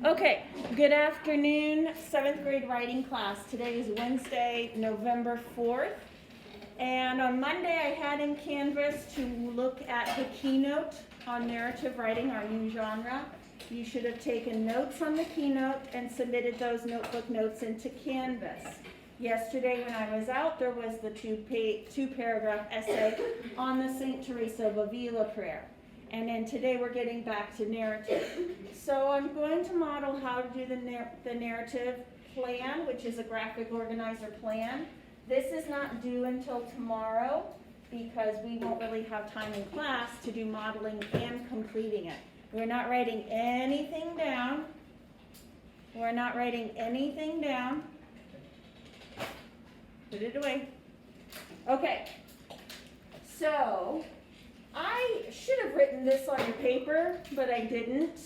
Okay, good afternoon, 7th grade writing class. Today is Wednesday, November 4th. And on Monday I had in Canvas to look at the keynote on narrative writing, our new genre. You should have taken notes on the keynote and submitted those notebook notes into Canvas. Yesterday when I was out, there was the two-paragraph essay on the St. Teresa of Avila prayer. And then today we're getting back to narrative. So I'm going to model how to do the narrative plan, which is a graphic organizer plan. This is not due until tomorrow because we won't really have time in class to do modeling and completing it. We're not writing anything down. We're not writing anything down. Put it away. Okay. So I should have written this on your paper, but I didn't.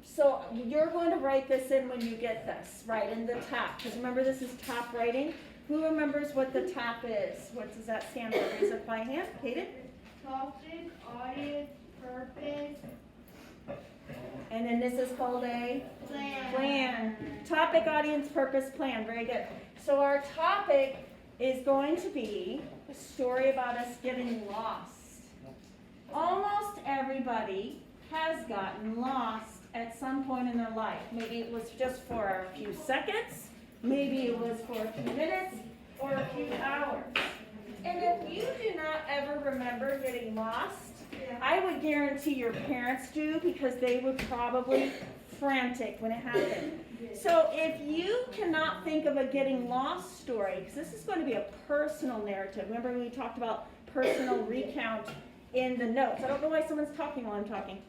So you're going to write this in when you get this, right, in the top. Because remember, this is top writing. Who remembers what the top is? What does that stand for? Raise up my hand. Hayden? Topic, audience, purpose. And then this is called a? Plan. Topic, audience, purpose, plan. Very good. So our topic is going to be a story about us getting lost. Almost everybody has gotten lost at some point in their life. Maybe it was just for a few seconds, maybe it was for a few minutes, or a few hours. And if you do not ever remember getting lost, I would guarantee your parents do because they were probably frantic when it happened. So if you cannot think of a getting lost story, because this is going to be a personal narrative. Remember we talked about personal recount in the notes. I don't know why someone's talking while I'm talking.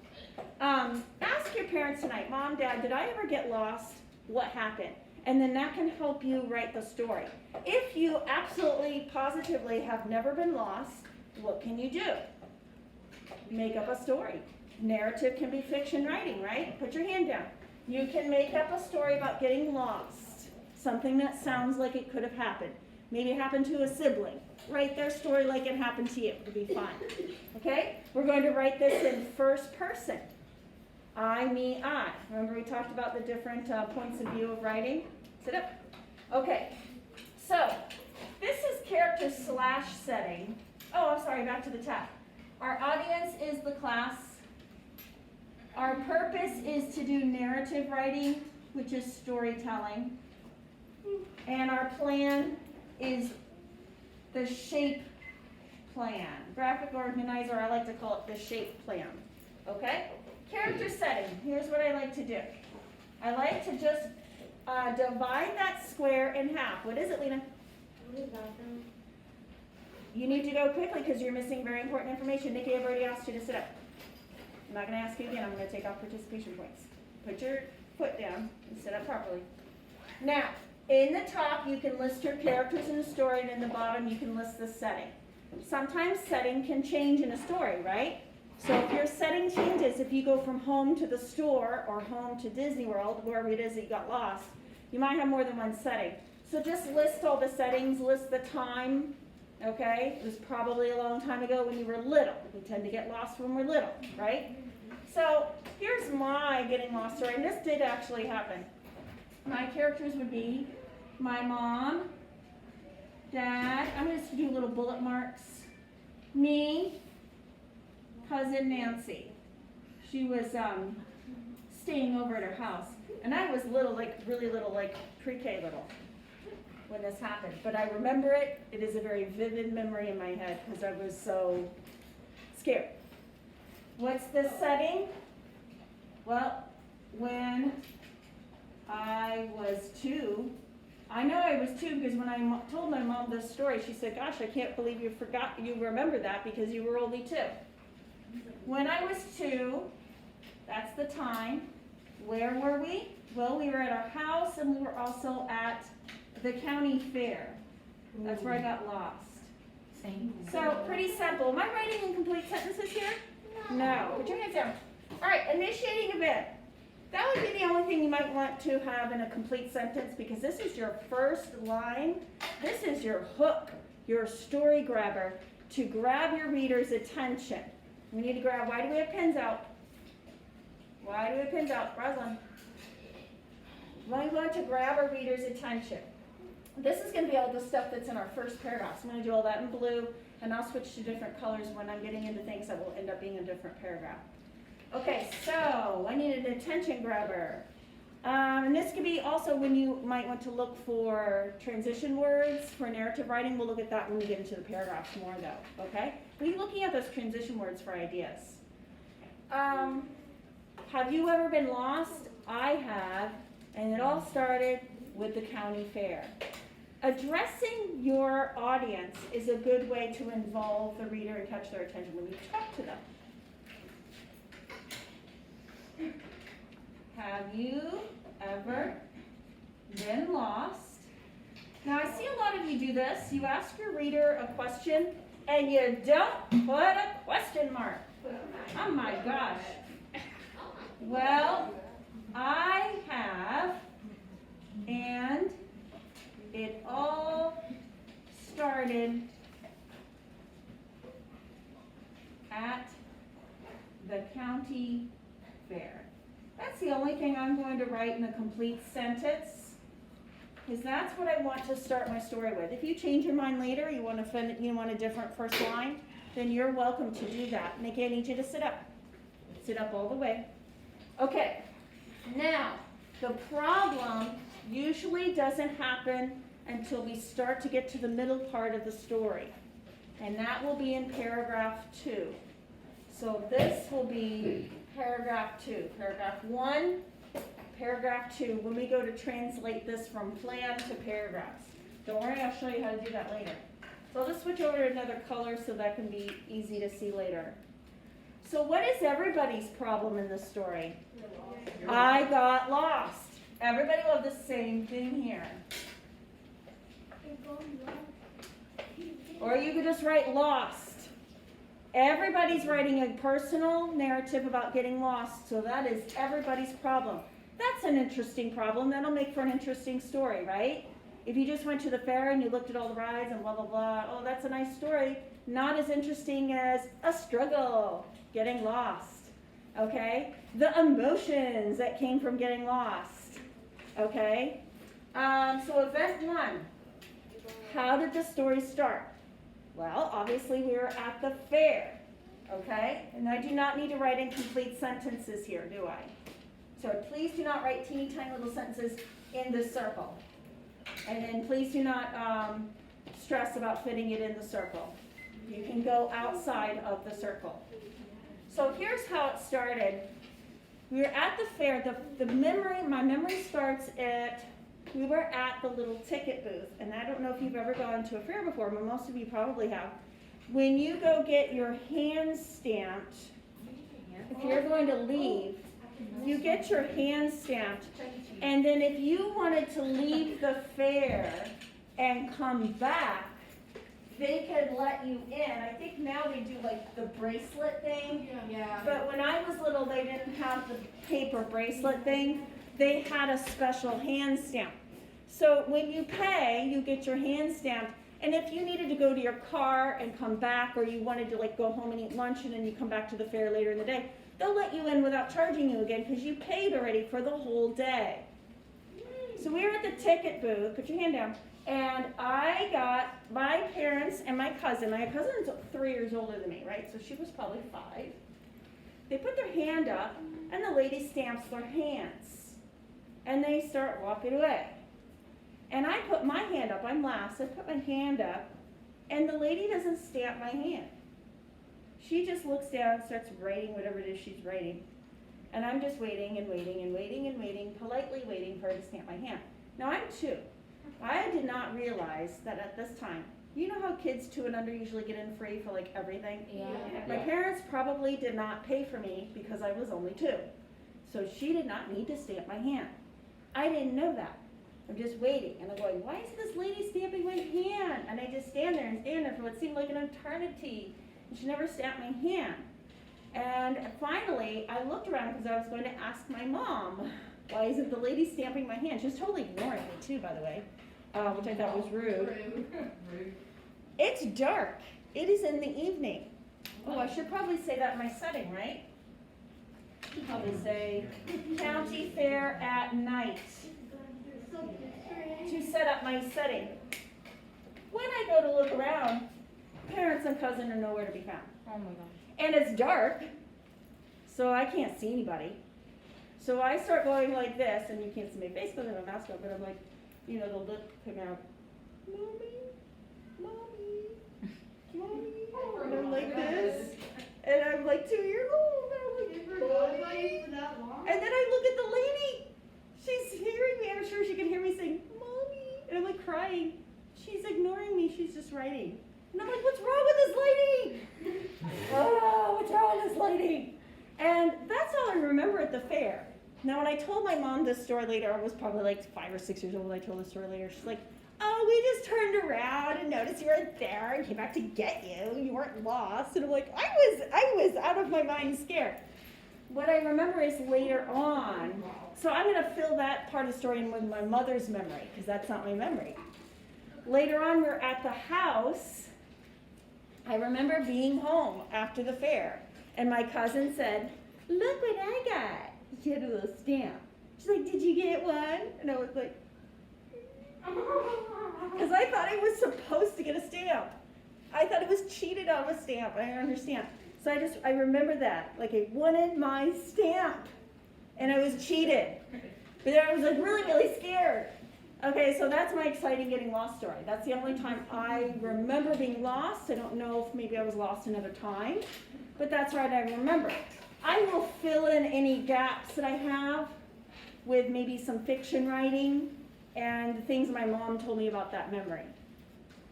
Ask your parents tonight, Mom, Dad, did I ever get lost? What happened? And then that can help you write the story. If you absolutely, positively have never been lost, what can you do? Make up a story. Narrative can be fiction writing, right? Put your hand down. You can make up a story about getting lost. Something that sounds like it could have happened. Maybe it happened to a sibling. Write their story like it happened to you. It'll be fun. Okay? We're going to write this in first person. I, me, I. Remember we talked about the different points of view of writing? Sit up. Okay. So, this is character / setting. Oh, I'm sorry. Back to the top. Our audience is the class. Our purpose is to do narrative writing, which is storytelling. And our plan is the shape plan. Graphic organizer, I like to call it the shape plan. Okay? Character setting. Here's what I like to do. I like to just divide that square in half. What is it, Lena? You need to go quickly because you're missing very important information. Nikki, I've already asked you to sit up. I'm not going to ask you again. I'm going to take off participation points. Put your foot down and sit up properly. Now, in the top, you can list your characters in the story, and in the bottom, you can list the setting. Sometimes setting can change in a story, right? So if your setting changes, if you go from home to the store or home to Disney World, wherever it is that you got lost, you might have more than one setting. So just list all the settings, list the time, okay? It was probably a long time ago when you were little. We tend to get lost when we're little, right? So here's my getting lost story, and this did actually happen. My characters would be my mom, Dad, I'm going to do little bullet marks, me, cousin Nancy. She was staying over at her house, and I was little, like really little, like pre-K little when this happened. But I remember it. It is a very vivid memory in my head because I was so scared. What's the setting? Well, when I was 2, I know I was 2 because when I told my mom this story, she said, gosh, I can't believe you remember that because you were only 2. When I was 2, that's the time. Where were we? Well, we were at our house and we were also at the county fair. That's where I got lost. So, pretty simple. Am I writing in complete sentences here? No. Put your hands down. All right, initiating event. That would be the only thing you might want to have in a complete sentence because this is your first line. This is your hook, your story grabber to grab your reader's attention. We need to grab, why do we have pens out? Why do we have pens out? Rosalind. we want to grab our reader's attention. This is going to be all the stuff that's in our first paragraph. So I'm going to do all that in blue, and I'll switch to different colors when I'm getting into things that will end up being a different paragraph. Okay, so I need an attention grabber. And this could be also when you might want to look for transition words for narrative writing. We'll look at that when we get into the paragraphs more though, okay? Be looking at those transition words for ideas. Have you ever been lost? I have, and it all started with the county fair. Addressing your audience is a good way to involve the reader and catch their attention when you talk to them. Have you ever been lost? Now I see a lot of you do this. You ask your reader a question and you don't put a question mark. Oh my gosh. Well, I have, and it all started at the county fair. That's the only thing I'm going to write in a complete sentence, because that's what I want to start my story with. If you change your mind later, you want a different first line, then you're welcome to do that. Nikki, I need you to sit up. Sit up all the way. Okay, now, the problem usually doesn't happen until we start to get to the middle part of the story. And that will be in paragraph 2. So this will be paragraph 2. Paragraph 1, paragraph 2. When we go to translate this from plan to paragraphs. Don't worry, I'll show you how to do that later. So I'll just switch over to another color so that can be easy to see later. So what is everybody's problem in this story? I got lost. Everybody will have the same thing here. Or you could just write lost. Everybody's writing a personal narrative about getting lost, so that is everybody's problem. That's an interesting problem. That'll make for an interesting story, right? If you just went to the fair and you looked at all the rides and blah, blah, blah, oh, that's a nice story. Not as interesting as a struggle, getting lost, okay? The emotions that came from getting lost, okay? So event 1, how did the story start? Well, obviously we were at the fair, okay? And I do not need to write incomplete sentences here, do I? So please do not write teeny tiny little sentences in this circle. And then please do not stress about fitting it in the circle. You can go outside of the circle. So here's how it started. We were at the fair. My memory starts at, we were at the little ticket booth. And I don't know if you've ever gone to a fair before, but most of you probably have. When you go get your hands stamped, if you're going to leave, you get your hands stamped. And then if you wanted to leave the fair and come back, they could let you in. I think now they do like the bracelet thing. Yeah. But when I was little, they didn't have the paper bracelet thing. They had a special hand stamp. So when you pay, you get your hand stamped. And if you needed to go to your car and come back, or you wanted to like go home and eat lunch and then you come back to the fair later in the day, they'll let you in without charging you again because you paid already for the whole day. So we were at the ticket booth, put your hand down, and I got my parents and my cousin's 3 years older than me, right? So she was probably 5. They put their hand up, and the lady stamps their hands. And they start walking away. And I put my hand up, I'm last, I put my hand up, and the lady doesn't stamp my hand. She just looks down and starts writing whatever it is she's writing. And I'm just waiting and waiting and waiting and waiting, politely waiting for her to stamp my hand. Now I'm 2. I did not realize that at this time, you know how kids 2 and under usually get in free for like everything? Yeah. My parents probably did not pay for me because I was only 2. So she did not need to stamp my hand. I didn't know that. I'm just waiting, and I'm going, why is this lady stamping my hand? And I just stand there for what seemed like an eternity, and she never stamped my hand. And finally, I looked around because I was going to ask my mom, why isn't the lady stamping my hand? She was totally ignoring me too, by the way, which I thought was rude. It's dark. It is in the evening. Oh, I should probably say that in my setting, right? Probably say county fair at night. to set up my setting. When I go to look around, parents and cousin are nowhere to be found. Oh my gosh. And it's dark, so I can't see anybody. So I start going like this, and you can't see my face because I have a mask on, but I'm like, you know, the lip coming out. Mommy, mommy, mommy. And I'm like this. And I'm like 2 years old. And I'm like, mommy. And then I look at the lady. She's hearing me. I'm sure she can hear me saying, mommy. And I'm like crying. She's ignoring me. She's just writing. And I'm like, what's wrong with this lady? Oh, what's wrong with this lady? And that's all I remember at the fair. Now, when I told my mom this story later, I was probably like 5 or 6 years old when I told the story later. She's like, oh, we just turned around and noticed you weren't there and came back to get you. You weren't lost. And I'm like, I was out of my mind scared. What I remember is later on, so I'm going to fill that part of the story in with my mother's memory, because that's not my memory. Later on, we're at the house. I remember being home after the fair, and my cousin said, look what I got. She had a little stamp. She's like, did you get one? And I was like, because I thought I was supposed to get a stamp. I thought it was cheated on a stamp. I don't understand. So I remember that. Like, I wanted my stamp, and I was cheated. But then I was like really, really scared. Okay, so that's my exciting getting lost story. That's the only time I remember being lost. I don't know if maybe I was lost another time, but that's what I remember. I will fill in any gaps that I have with maybe some fiction writing and the things my mom told me about that memory.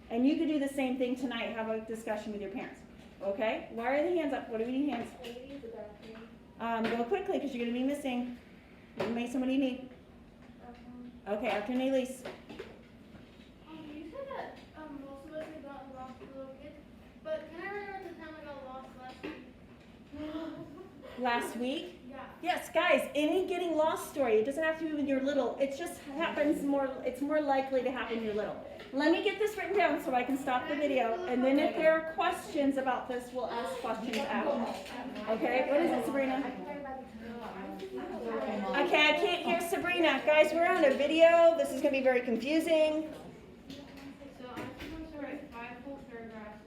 And you could do the same thing tonight. Have a discussion with your parents. Okay? Why are the hands up? What do we need hands? Go quickly because you're going to be missing. Make somebody need. Okay, after Annalise. You said that most of us have gotten lost as little kids, but can I remember the time I got lost last week? Last week? Yeah. Yes, guys, any getting lost story, it doesn't have to be when you're little. It just happens more, it's more likely to happen when you're little. Let me get this written down so I can stop the video, and then if there are questions about this, we'll ask questions after. Okay, what is it, Sabrina? Okay, I can't hear Sabrina. Guys, we're on a video. This is going to be very confusing. So I'm supposed to write 5 full paragraphs.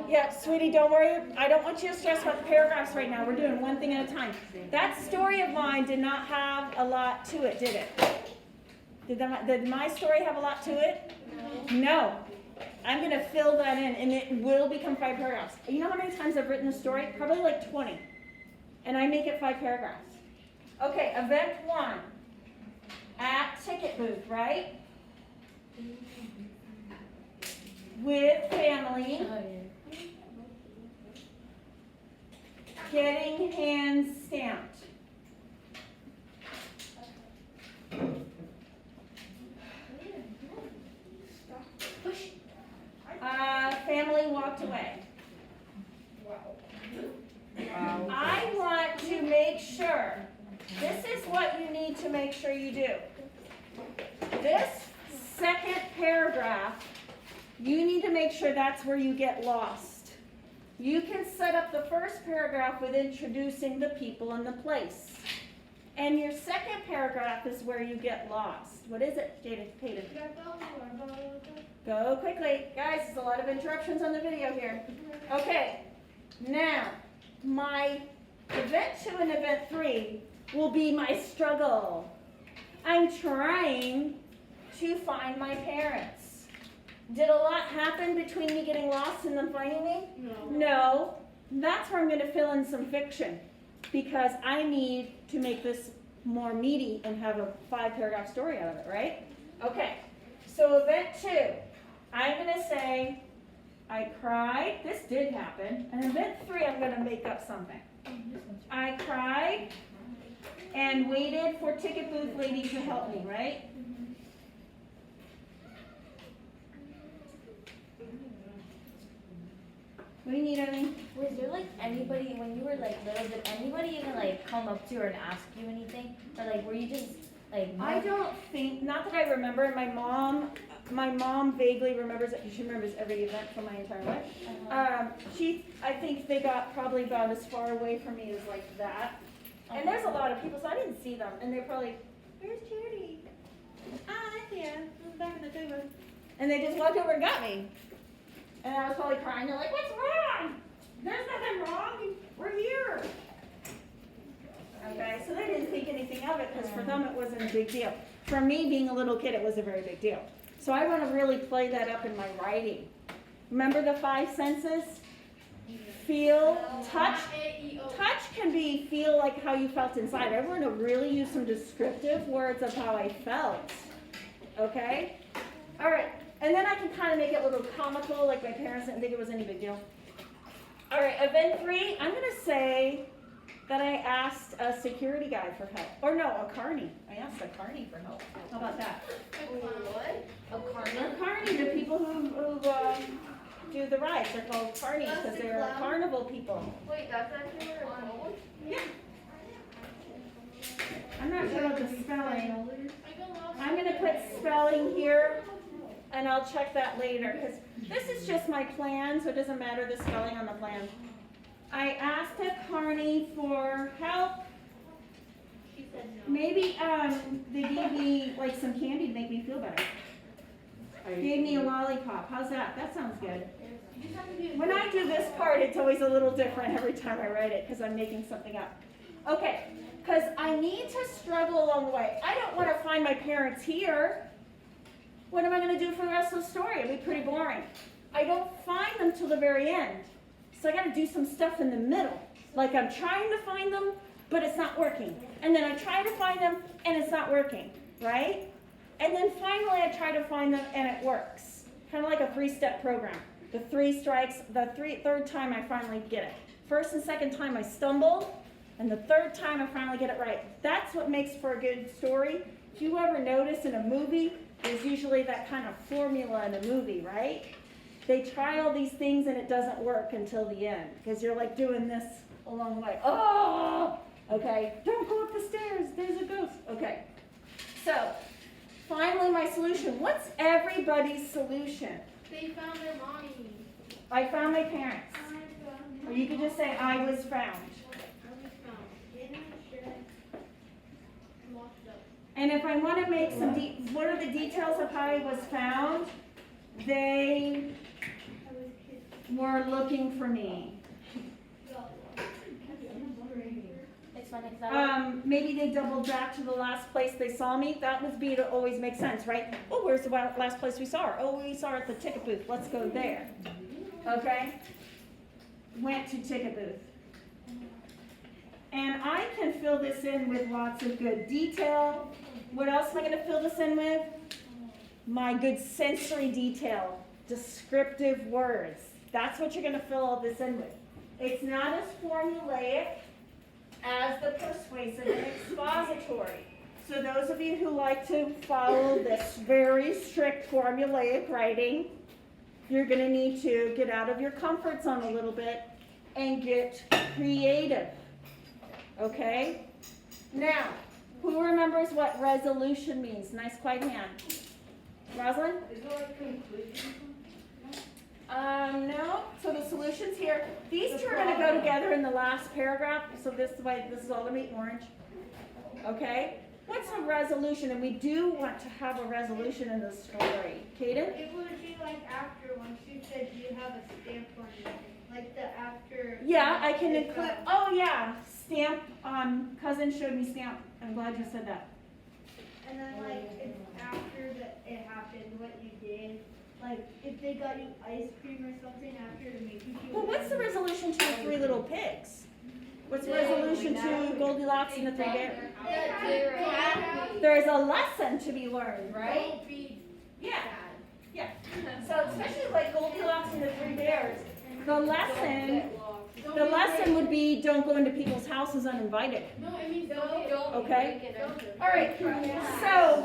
Yeah, sweetie, don't worry. I don't want you to stress about the paragraphs right now. We're doing one thing at a time. That story of mine did not have a lot to it, did it? Did my story have a lot to it? No. I'm going to fill that in, and it will become 5 paragraphs. You know how many times I've written a story? Probably like 20. And I make it 5 paragraphs. Okay, event 1. At ticket booth, right? With family. Getting hands stamped. Family walked away. I want to make sure, this is what you need to make sure you do. This second paragraph, you need to make sure that's where you get lost. You can set up the first paragraph with introducing the people and the place. And your second paragraph is where you get lost. What is it, Hayden? Go quickly. Guys, there's a lot of interruptions on the video here. Okay, now, my event 2 and event 3 will be my struggle. I'm trying to find my parents. Did a lot happen between me getting lost and them finding me? No. That's where I'm going to fill in some fiction, because I need to make this more meaty and have a 5-paragraph story out of it, right? Okay, so event 2, I'm going to say, I cried, this did happen, and event 3, I'm going to make up something. I cried and waited for ticket booth lady to help me, right? What do you need, Eileen? Was there like anybody, when you were like little, did anybody even like come up to you and ask you anything? Or like were you just like... I don't think, not that I remember, my mom vaguely remembers it, she remembers every event from my entire life. I think they got probably about as far away from me as like that. And there's a lot of people, so I didn't see them. And they're probably, where's Charity? Yeah, this is back in the day. And they just walked over and got me. And I was probably crying. They're like, what's wrong? There's nothing wrong. We're here. Okay, so they didn't think anything of it because for them it wasn't a big deal. For me, being a little kid, it was a very big deal. So I want to really play that up in my writing. Remember the 5 senses? Feel, touch. Touch can be feel like how you felt inside. I want to really use some descriptive words of how I felt. Okay? All right. And then I can kind of make it a little comical, like my parents didn't think it was any big deal. All right, event 3, I'm going to say that I asked a security guy for help. Or no, a carny. I asked a carny for help. How about that? What? A carny? A carny, the people who do the rides. They're called carnies because they're carnival people. Wait, that's actually what it's called? Yeah. I'm not sure of the spelling. I'm going to put spelling here, and I'll check that later, because this is just my plan, so it doesn't matter the spelling on the plan. I asked a carny for help. She said no. Maybe they gave me like some candy to make me feel better. Gave me a lollipop. How's that? That sounds good. You just have to do When I do this part, it's always a little different every time I write it because I'm making something up. Okay, because I need to struggle along the way. I don't want to find my parents here. What am I going to do for the rest of the story? It'll be pretty boring. I don't find them till the very end. So I got to do some stuff in the middle. Like I'm trying to find them, but it's not working. And then I try to find them, and it's not working, right? And then finally I try to find them, and it works. Kind of like a 3-step program. The 3 strikes, the third time I finally get it. First and second time I stumble, and the third time I finally get it right. That's what makes for a good story. If you ever notice in a movie, there's usually that kind of formula in a movie, right? They try all these things and it doesn't work until the end because you're like doing this along the way. Oh, okay, don't go up the stairs, there's a ghost. Okay, so finally my solution. What's everybody's solution? They found their mommy. I found my parents. Or you could just say I was found. And if I want to make some, what are the details of how I was found? They were looking for me. It's funny because Maybe they doubled back to the last place they saw me. That would be to always make sense, right? Oh, where's the last place we saw her? Oh, we saw her at the ticket booth. Let's go there. Okay? Went to ticket booth. And I can fill this in with lots of good detail. What else am I going to fill this in with? My good sensory detail, descriptive words. That's what you're going to fill all this in with. It's not as formulaic as the persuasive and expository. So those of you who like to follow this very strict formulaic writing, you're going to need to get out of your comfort zone a little bit and get creative. Okay? Now, who remembers what resolution means? Nice quiet hand. Rosalind? Is it like conclusion? No. So the solution's here. These two are going to go together in the last paragraph. So this is all going to be orange. Okay? What's a resolution? And we do want to have a resolution in the story. Kaden? It would be like after when she said you have a stamp on it. Like the after. Yeah, I can include. Oh, yeah. Stamp. Cousin showed me stamp. I'm glad you said that. And then like it's after that it happened, what you did. Like if they got you ice cream or something after to make you feel. Well, what's the resolution to the 3 little pigs? What's the resolution to Goldilocks and the 3 bears? That they were happy. There's a lesson to be learned, right? Don't be Yeah. sad. Yeah. So especially like Goldilocks and the 3 bears, the lesson would be don't go into people's houses uninvited. No, I mean don't. Okay. All right. So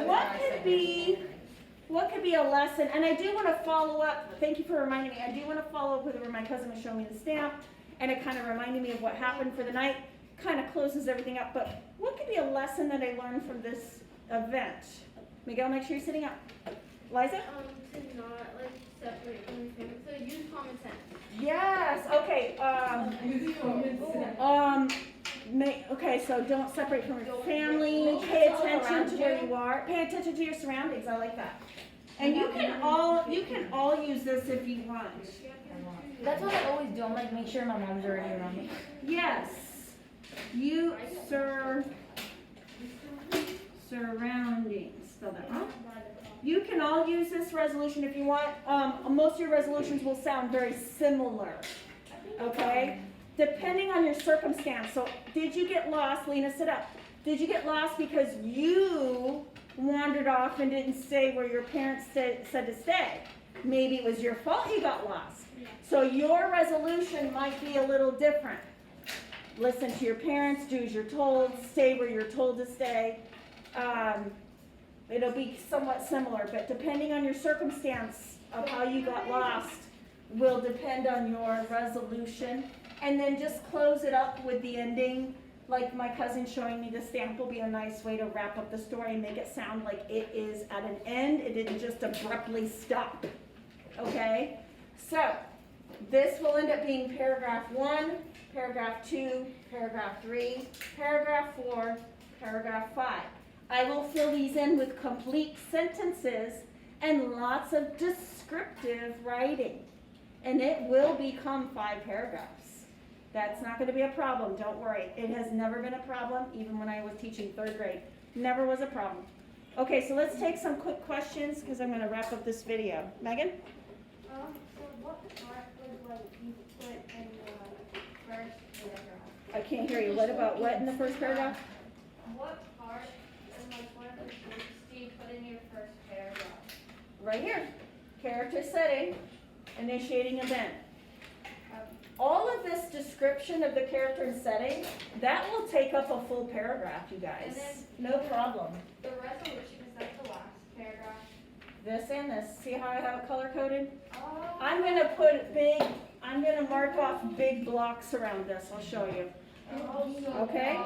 what could be a lesson? And I do want to follow up. Thank you for reminding me. I do want to follow up with where my cousin was showing me the stamp, and it kind of reminded me of what happened for the night. Kind of closes everything up. But what could be a lesson that I learned from this event? Miguel, make sure you're sitting up. Liza? To not like separate from your family. So use common sense. Yes. Okay. Okay, so don't separate from your family, Don't pay all attention around to where you. you are, pay attention to your surroundings, I like that. And you can all use this if you want. That's what I always do. I'm like, make sure my mom's already around me. Yes, you surroundings, spell that wrong. You can all use this resolution if you want. Most of your resolutions will sound very similar, okay? Depending on your circumstance. So did you get lost? Lena, sit up. Did you get lost because you wandered off and didn't stay where your parents said to stay? Maybe it was your fault you got lost. So your resolution might be a little different. Listen to your parents, do as you're told, stay where you're told to stay. It'll be somewhat similar, but depending on your circumstance of how you got lost will depend on your resolution. And then just close it up with the ending. Like my cousin showing me the stamp will be a nice way to wrap up the story and make it sound like it is at an end. It didn't just abruptly stop. Okay? So, this will end up being paragraph 1, paragraph 2, paragraph 3, paragraph 4, paragraph 5. I will fill these in with complete sentences and lots of descriptive writing. And it will become 5 paragraphs. That's not going to be a problem, don't worry. It has never been a problem, even when I was teaching 3rd grade. Never was a problem. Okay, so let's take some quick questions because I'm going to wrap up this video. Megan? So what part was like you put in the first paragraph? I can't hear you. What about what in the first paragraph? What part in like one of the groups do you put in your first paragraph? Right here. Character setting, initiating event. All of this description of the character and setting, that will take up a full paragraph, you guys. No problem. The resolution, is that the last paragraph? This and this. See how I have it color coded? Oh. I'm gonna mark off big blocks around this. I'll show you. Okay?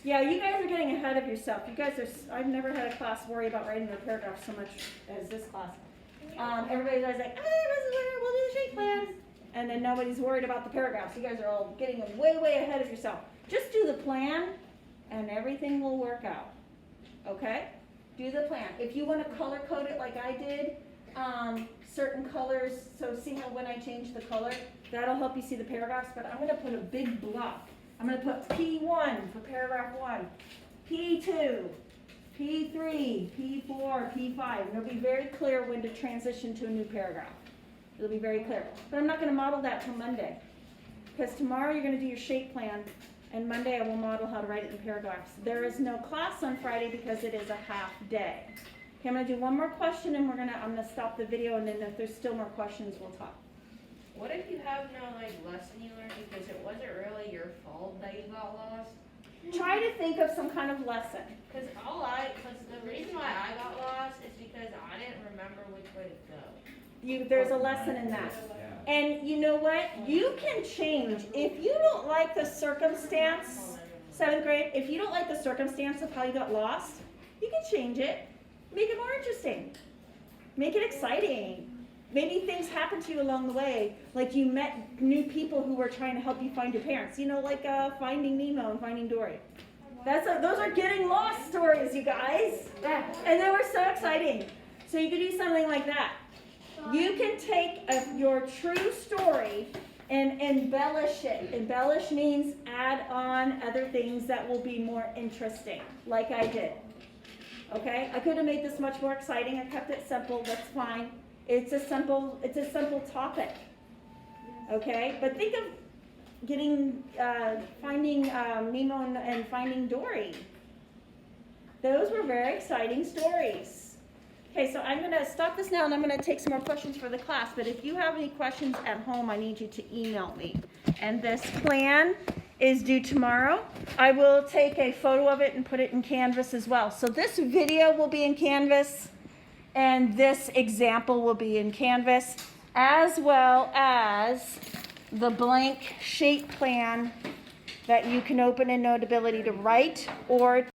Yeah, you guys are getting ahead of yourself. You guys are, I've never had a class worry about writing their paragraph so much as this class. Everybody's always like, we'll do the shape plan. And then nobody's worried about the paragraphs. You guys are all getting way, way ahead of yourself. Just do the plan and everything will work out. Okay? Do the plan. If you want to color code it like I did, certain colors, so see how when I change the color, that'll help you see the paragraphs, but I'm going to put a big block. I'm going to put P1 for paragraph 1, P2, P3, P4, P5. And it'll be very clear when to transition to a new paragraph. It'll be very clear. But I'm not going to model that till Monday. Because tomorrow you're going to do your shape plan, and Monday I will model how to write it in paragraphs. There is no class on Friday because it is a half day. Okay, I'm going to do one more question, and I'm going to stop the video, and then if there's still more questions, we'll talk. What if you have no lesson you learned because it wasn't really your fault that you got lost? Try to think of some kind of lesson. Because the reason why I got lost is because I didn't remember which way to go. There's a lesson in that. And you know what? You can change. If you don't like the circumstance, 7th grade, if you don't like the circumstance of how you got lost, you can change it. Make it more interesting. Make it exciting. Maybe things happen to you along the way, like you met new people who were trying to help you find your parents. You know, like Finding Nemo and Finding Dory. Those are getting lost stories, you guys. And they were so exciting. So you could do something like that. You can take your true story and embellish it. Embellish means add on other things that will be more interesting, like I did. Okay? I could have made this much more exciting. I kept it simple. That's fine. It's a simple topic. Okay? But think of finding Nemo and Finding Dory. Those were very exciting stories. Okay, so I'm going to stop this now and I'm going to take some more questions for the class. But if you have any questions at home, I need you to email me. And this plan is due tomorrow. I will take a photo of it and put it in Canvas as well. So this video will be in Canvas and this example will be in Canvas, as well as the blank shape plan that you can open in Notability to write or